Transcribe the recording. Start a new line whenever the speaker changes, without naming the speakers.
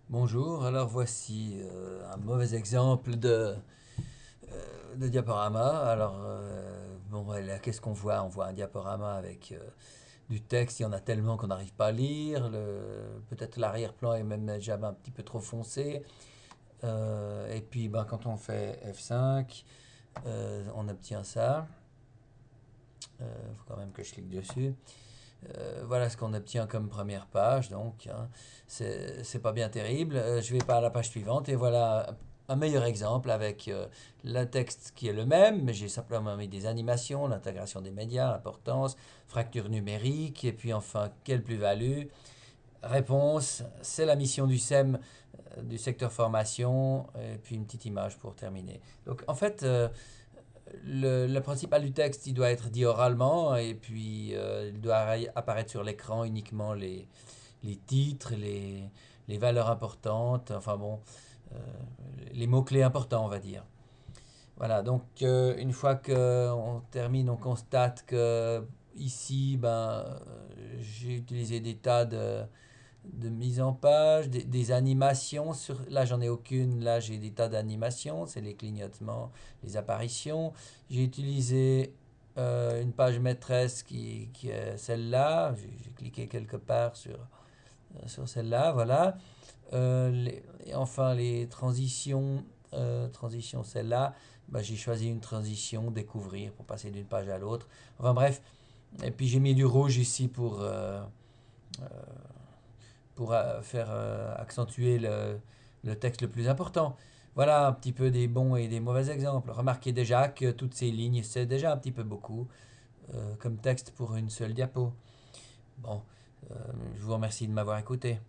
Bonjour, alors voici un mauvais exemple de diaporama. Alors, bon, voilà, qu'est-ce qu'on voit? On voit un diaporama avec du texte, il y en a tellement qu'on n'arrive pas à lire. Peut-être l'arrière-plan est même déjà un petit peu trop foncé. Et puis, ben, quand on fait F5, on obtient ça. Il faut quand même que je clique dessus. Voilà ce qu'on obtient comme première page, donc hein, c'est pas bien terrible. Je vais pas à la page suivante et voilà un meilleur exemple avec le texte qui est le même, mais j'ai simplement mis des animations, l'intégration des médias, l'importance, fracture numérique, et puis enfin, quelle plus-value. Réponse, c'est la mission du SEM, du secteur formation, et puis une petite image pour terminer. Donc en fait, le principal du texte, il doit être dit oralement et puis il doit apparaître sur l'écran uniquement les titres, les valeurs importantes, enfin bon, euh, les mots-clés importants, on va dire. Voilà, donc une fois qu'on termine, on constate que ici, ben, j'ai utilisé des tas de mise en page, des animations. Là, j'en ai aucune. Là, j'ai des tas d'animations. C'est les clignotements, les apparitions. J'ai utilisé une page maîtresse qui est celle-là. J'ai cliqué quelque part sur celle-là. Voilà. Et enfin, les transitions. Transition celle-là. Bah, j'ai choisi une transition, découvrir, pour passer d'une page à l'autre. Enfin bref. Et puis j'ai mis du rouge ici pour faire accentuer le texte le plus important. Voilà un petit peu des bons et des mauvais exemples. Remarquez déjà que toutes ces lignes, c'est déjà un petit peu beaucoup comme texte pour une seule diapo. Bon, je vous remercie de m'avoir écouté.